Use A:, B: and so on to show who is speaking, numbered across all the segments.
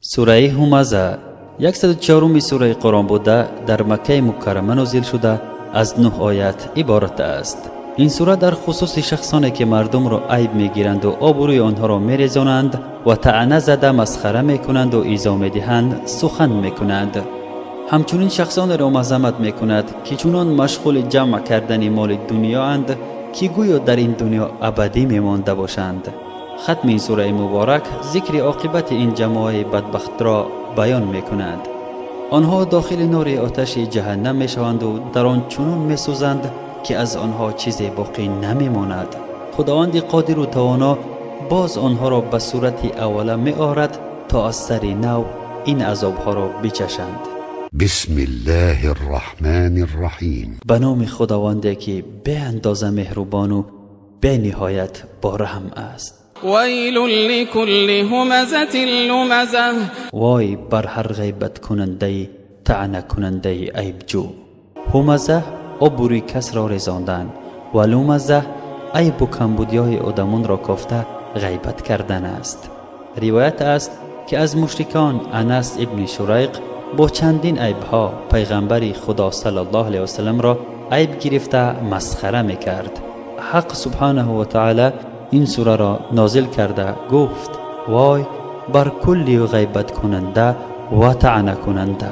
A: سوره همزه 104 سوره قرآن بوده، در مکه مکرمه نازل شده، از 9 آیت عبارت است. این سوره در خصوص شخصانی که مردم را عیب میگیرند و آبروی آنها را میریزانند و طعنه زده مسخره میکنند و ایذا میدهند سخن میکنند. همچنین شخصان را مذمت میکند که چنان مشغول جمع کردن مال دنیا اند که گویا در این دنیا ابدی میمانده باشند. ختم این سوره مبارک ذکر عاقبت این جماعه بدبخت را بیان میکنند. آنها داخل نار آتش جهنم میشوند و در آن چنان میسوزند که از آنها چیزی باقی نمیماند. خداوند قادر و توانا باز آنها را به صورت اوله میآورد تا از سر نو این عذابها را بچشند.
B: بسم الله الرحمن الرحیم.
A: به نام خداوندی که به اندازه مهربان و به نهایت با رحم است.
C: ویل لکل همزة لمزة.
A: وای بر هر غیبت کننده طعنه کننده عیبجو. همزه آبروی کس را رساندن و لمزه عیب و کمبودی‌های آدمان را کافته غیبت کردن است. روایت است که از مشرکان انس ابن شریق با چندین عیبها پیغمبر خدا صلی الله علیه و سلم را عیب گرفته مسخره میکرد. حق سبحانه و تعالی این سوره را نازل کرده گفت وای بر کلی غیبت کننده و طعنه کننده.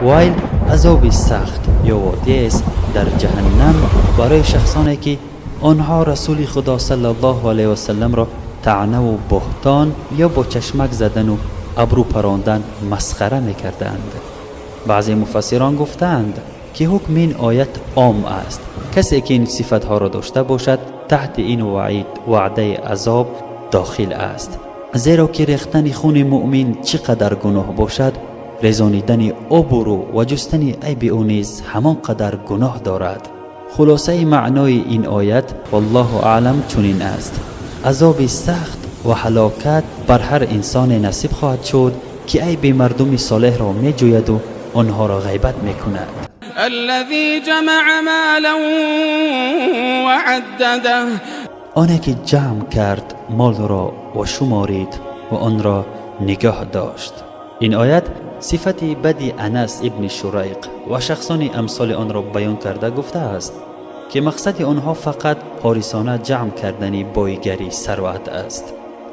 A: ویل عذاب سخت یا وادی است در جهنم برای شخصانی که آنها رسول خدا صلی الله علیه و سلم را طعنه و بهتان یا با چشمک زدن و ابرو پراندن مسخره میکردند. بعضی مفسران گفتند که حکم این آیت عام است. کسی که این صفتها را داشته باشد تحت این وعید وعده عذاب داخل است. زیرا که ریختن خون مؤمن چقدر گناه باشد، ریزانیدن آبرو و جستن عیب او نیز همان قدر گناه دارد. خلاصه معنای این آیت والله اعلم چنین است: عذاب سخت و هلاکت بر هر انسان نصیب خواهد شد که عیب مردم صالح را می جوید و آنها را غیبت می کند.
C: الذي جمع مالا وعدده.
A: آنی که جمع کرد مال را و شمارید و آن را نگاه داشت. این آیت صفت بدی انس ابن شریق و شخصان امثال آن را بیان کرده گفته است که مقصد آنها فقط حارسانه جمع کردن بایگری ثروت است.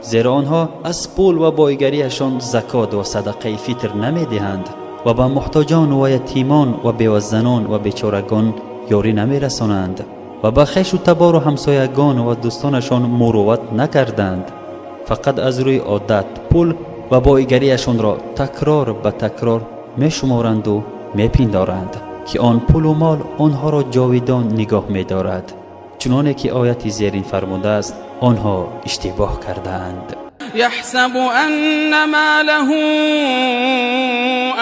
A: زیرا آنها از پول و بایگریشان زکات و صدقه فطر نمی دهند و به محتاجان و یتیمان و بیوه‌زنان و بیچارگان یاری نمی رسانند و به خویش و تبار و همسایگان و دوستانشان مروت نکردند. فقط از روی عادت پول و بایگریشان را تکرار به تکرار می شمارند و می پندارند که آن پول و مال آنها را جاویدان نگاه می دارد. چنانه که آیت زیرین فرموده است آنها اشتباه کردند.
C: یحسب ان ماله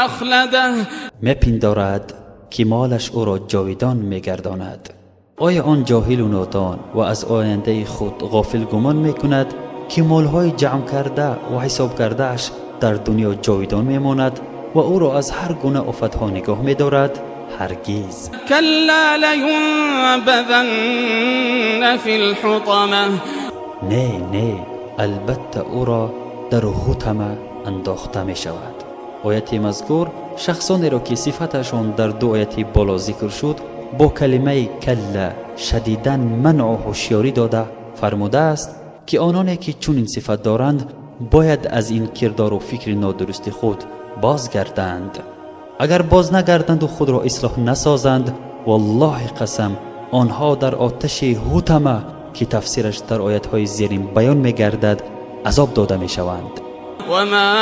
C: اخلده. می
A: پندارد که مالش او را جاویدان می گرداند. آیا آن جاهل و نادان و از آینده خود غافل گمان می کند که مالهای جمع کرده و حساب کرده اش در دنیا جاویدان می ماند و او را از هر گونه آفتها نگاه می دارد؟ هرگز.
C: کلا لینبذن فی الحطمه.
A: نه البته او را در حطمه انداخته می شود. آیت مذکور شخصانی را که صفتشان در دو آیت بالا ذکر شد با کلمه کلا شدیداً منع و هوشیاری داده فرموده است که آنانی که چون این صفت دارند باید از این کردار و فکر نادرست خود بازگردند. اگر باز نگردند و خود را اصلاح نسازند والله قسم آنها در آتش حطمه که تفسیرش در آیت‌های زیرین بیان می‌گردد عذاب داده می‌شوند.
C: و ما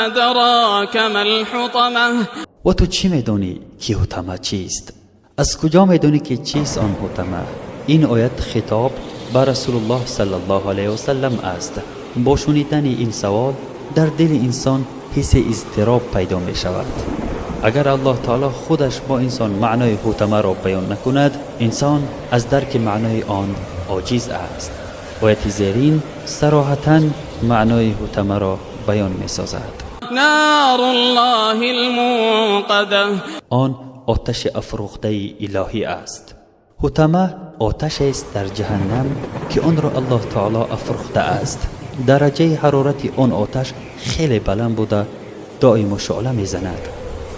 C: ادراک ما الحطمه.
A: و تو چی می‌دانی که حطمه چیست؟ از کجا می‌دانی که چیست آن حطمه؟ این آیت خطاب به رسول الله صلی الله علیه و سلم است. با شنیدن این سوال در دل انسان حس اضطراب پیدا می شود. اگر الله تعالی خودش با انسان معنای حطمه را بیان نکند، انسان از درک معنای آن عاجز است. آیت زیرین صراحتاً معنای حطمه را بیان می سازد.
C: نار الله الموقده.
A: آن آتش افروخته الهی است. حطمه آتش است در جهنم که آن را الله تعالی افروخته است. درجه حرارت آن آتش خیلی بلند بوده، دائم شعله میزند.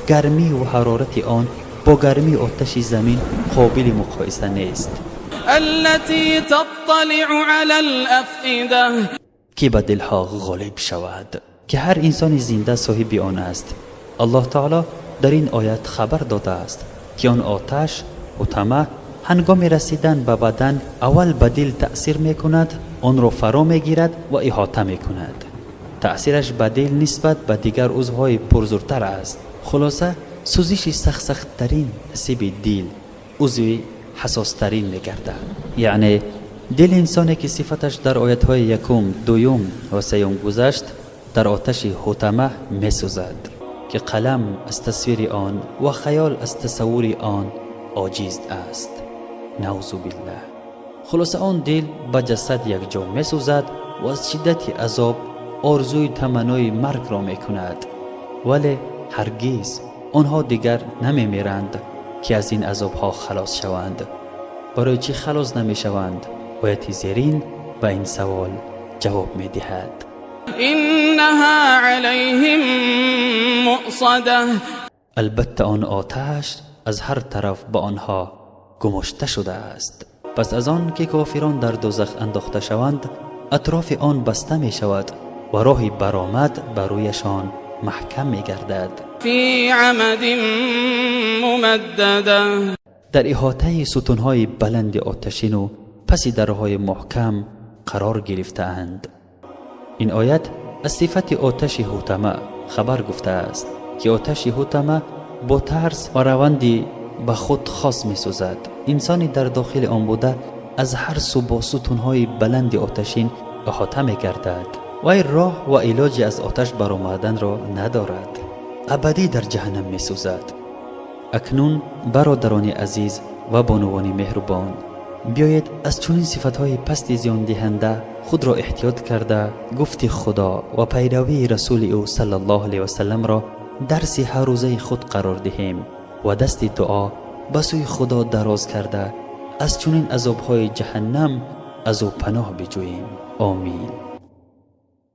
A: گرمی و حرارت آن با گرمی آتش زمین قابل مقایسه نیست.
C: التي تطلع على الأفئدة
A: که به دلها غالب شود، که هر انسان زنده صاحب آن است. الله تعالی در این آیت خبر داده است که آن آتش حطمه هنگام رسیدن به بدن اول به دل تأثیر می کند، آن را فرا می گیرد و احاطه می کند. تأثیرش به دل نسبت به دیگر عضوهای پرزورتر است. خلاصه سوزش سخت ترین نصیب دل عضوی حساس ترین می گردد. یعنی دل انسانی که صفتش در آیت های یکم، دوم و سیوم گذشت در آتش حطمه می سوزد که قلم از تصویر آن و خیال از تصور آن عاجز است. نعوذ بالله. خلاصه آن دل به جسد یک جا می سوزد و از شدت عذاب آرزوی تمنای مرگ را می کند، ولی هرگز آنها دیگر نمی میرند که از این عذاب ها خلاص شوند. برای چی خلاص نمی شوند؟ آیت زیرین به این سوال جواب می دهد.
C: إنها عليهم مؤصدة
A: البته آن آتش از هر طرف به آنها گماشته شده است. پس از آن که کافران در دوزخ انداخته شوند، اطراف آن بسته می شود و راه برآمد برویشان محکم می گردد.
C: في عمد ممددة
A: در احاطه ستونهای بلند آتشین و پس درهای محکم قرار گرفته اند. این آیت از صفت آتش حطمه خبر گفته است که آتش حطمه با ترس و روندی به خود خاص می سوزد. انسانی در داخل آن بوده از هر سو با ستونهای بلند آتشین احاطه می گردد و این راه و علاج از آتش برآمدن را ندارد. ابدی در جهنم می سوزد. اکنون برادران عزیز و بانوان مهربان، بیایید از چنین صفتهای پست زیان دهنده خود را احتیاط کرده گفت خدا و پیروی رسول او صلی الله علیه و سلم را درس هر روزه خود قرار دهیم و دست دعا به سوی خدا دراز کرده از چنین عذابهای جهنم از او پناه بجوییم. آمین.